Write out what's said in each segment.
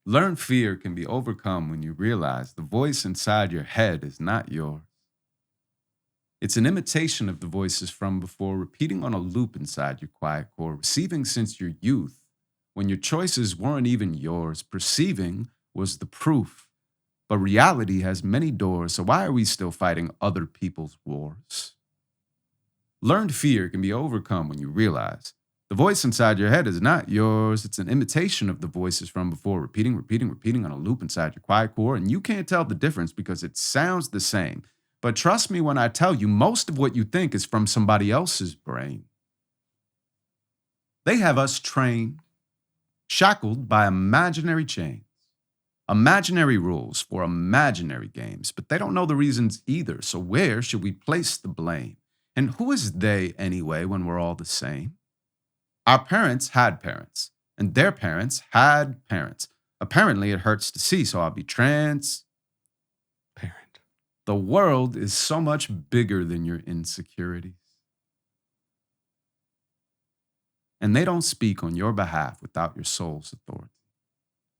Learned fear can be overcome when you realize the voice inside your head is not yours. It's an imitation of the voices from before, repeating on a loop inside your quiet core, receiving since your youth, when your choices weren't even yours. Perceiving was the proof. But reality has many doors, so why are we still fighting other people's wars? Learned fear can be overcome when you realize the voice inside your head is not yours. It's an imitation of the voices from before, repeating on a loop inside your quiet core, and you can't tell the difference because it sounds the same. But trust me when I tell you, most of what you think is from somebody else's brain. They have us trained, shackled by imaginary chains, imaginary rules for imaginary games, but they don't know the reasons either. So where should we place the blame? And who is they anyway when we're all the same? Our parents had parents, and their parents had parents. Apparently, it hurts to see, so I'll be transparent. The world is so much bigger than your insecurities. And they don't speak on your behalf without your soul's authority.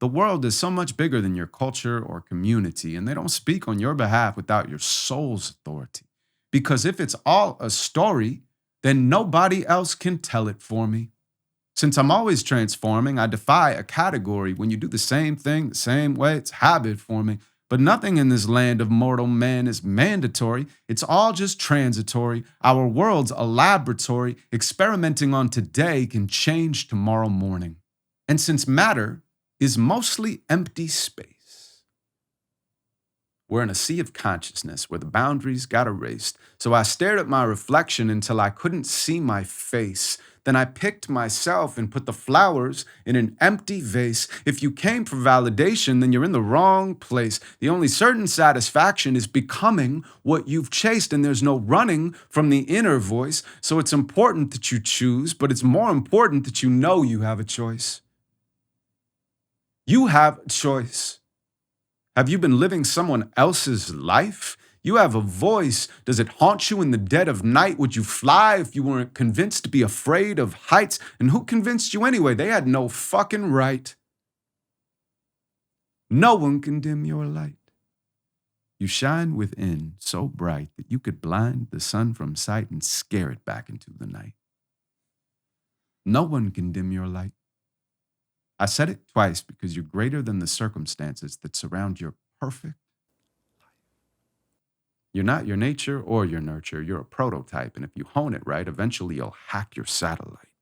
The world is so much bigger than your culture or community, and they don't speak on your behalf without your soul's authority. Because if it's all a story, then nobody else can tell it for me. Since I'm always transforming, I defy a category. When you do the same thing the same way, it's habit forming. But nothing in this land of mortal man is mandatory. It's all just transitory. Our world's a laboratory. Experimenting on today can change tomorrow morning. And since matter is mostly empty space, we're in a sea of consciousness where the boundaries got erased. So I stared at my reflection until I couldn't see my face. Then I picked myself and put the flowers in an empty vase. If you came for validation, then you're in the wrong place. The only certain satisfaction is becoming what you've chased, and there's no running from the inner voice. So it's important that you choose, but it's more important that you know you have a choice. You have a choice. Have you been living someone else's life? You have a voice. Does it haunt you in the dead of night? Would you fly if you weren't convinced to be afraid of heights? And who convinced you anyway? They had no fucking right. No one can dim your light. You shine within so bright that you could blind the sun from sight and scare it back into the night. No one can dim your light. I said it twice because you're greater than the circumstances that surround your perfect life. You're not your nature or your nurture. You're a prototype, and if you hone it right, eventually you'll hack your satellite.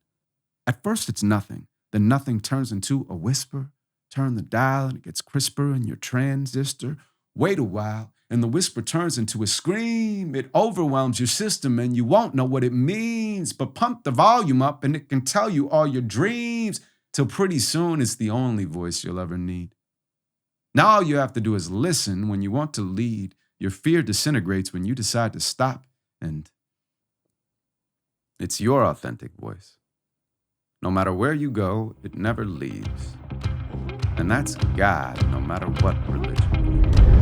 At first, it's nothing. Then nothing turns into a whisper. Turn the dial, and it gets crisper in your transistor. Wait a while, and the whisper turns into a scream. It overwhelms your system, and you won't know what it means. But pump the volume up, and it can tell you all your dreams. Till pretty soon it's the only voice you'll ever need. Now all you have to do is listen when you want to lead. Your fear disintegrates when you decide to stop, and it's your authentic voice. No matter where you go, it never leaves. And that's God, no matter what religion.